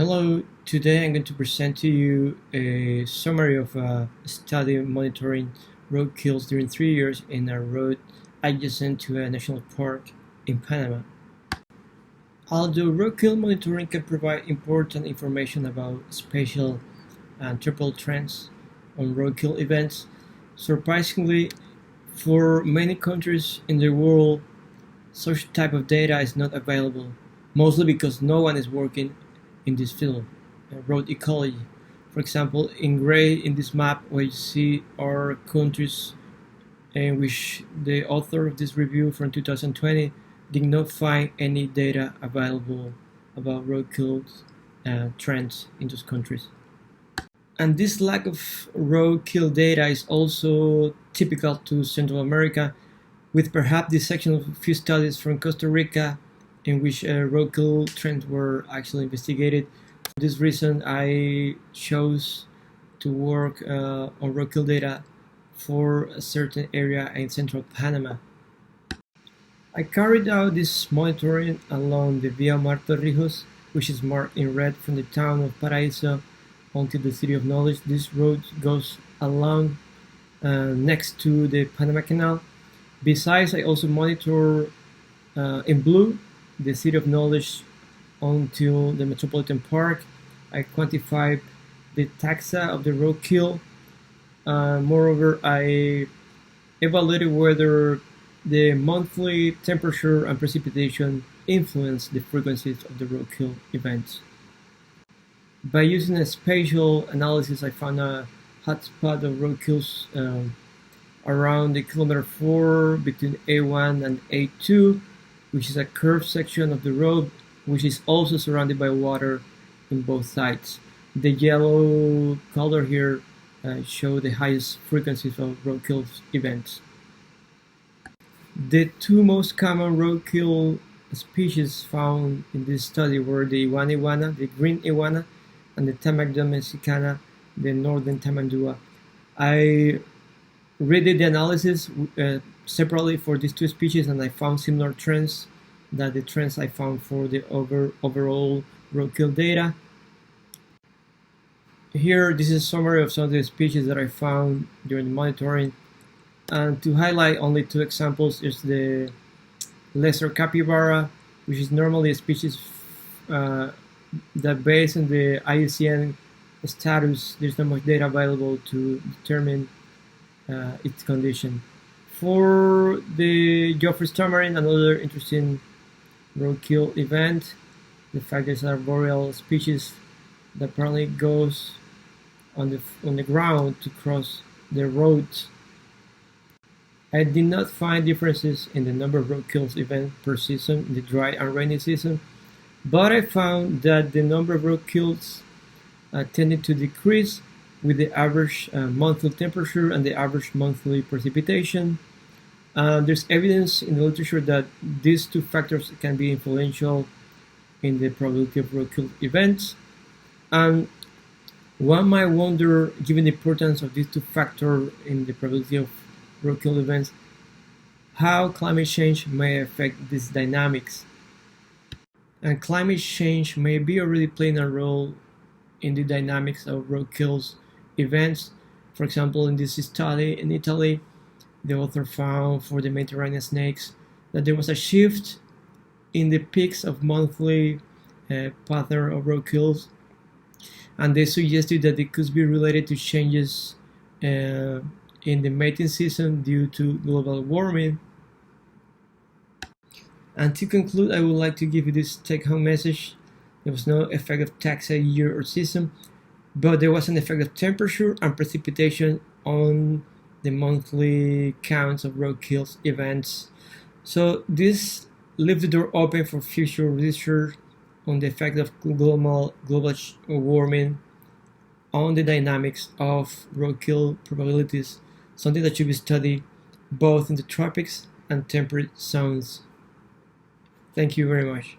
Hello, today I'm going to present to you a summary of a study monitoring roadkills during 3 years in a road adjacent to a national park in Panama. Although roadkill monitoring can provide important information about spatial and temporal trends on roadkill events, surprisingly, for many countries in the world, such type of data is not available, mostly because no one is working in this field, road ecology. For example, in gray in this map, what you see are countries in which the author of this review from 2020 did not find any data available about roadkill trends in those countries. And this lack of roadkill data is also typical to Central America, with perhaps the exception of a few studies from Costa Rica in which roadkill trends were actually investigated. For this reason, I chose to work on roadkill data for a certain area in central Panama. I carried out this monitoring along the Via Mar Torrijos, which is marked in red from the town of Paraíso until the City of Knowledge. This road goes along next to the Panama Canal. Besides, I also monitor in blue the City of Knowledge until the Metropolitan Park. I quantified the taxa of the roadkill. Moreover, I evaluated whether the monthly temperature and precipitation influence the frequencies of the roadkill events. By using a spatial analysis, I found a hotspot of roadkills around the kilometer 4 between A1 and A2, which is a curved section of the road, which is also surrounded by water in both sides. The yellow color here show the highest frequencies of roadkill events. The two most common roadkill species found in this study were the iguana, the green iguana, and the Tamandua mexicana, the northern tamandua. I redid the analysis separately for these two species, and I found similar trends that the trends I found for the overall roadkill data. Here, this is a summary of some of the species that I found during the monitoring. And to highlight only two examples is the lesser capybara, which is normally a species that based on the IUCN status, there's not much data available to determine its condition. For the Geoffroy's tamarin, another interesting roadkill event, the fact there's an arboreal species that apparently goes on the ground to cross the roads. I did not find differences in the number of roadkills events per season in the dry and rainy season, but I found that the number of roadkills tended to decrease with the average monthly temperature and the average monthly precipitation. There's evidence in the literature that these two factors can be influential in the probability of roadkill events. And one might wonder, given the importance of these two factors in the probability of roadkill events, how climate change may affect these dynamics. And climate change may be already playing a role in the dynamics of roadkill events. For example, in this study in Italy, the author found for the Mediterranean snakes that there was a shift in the peaks of monthly pattern of roadkills, and they suggested that it could be related to changes in the mating season due to global warming. And to conclude, I would like to give you this take-home message. There was no effect of taxa year or season, but there was an effect of temperature and precipitation on the monthly counts of roadkill events. So this leaves the door open for future research on the effect of global warming on the dynamics of roadkill probabilities, something that should be studied both in the tropics and temperate zones. Thank you very much.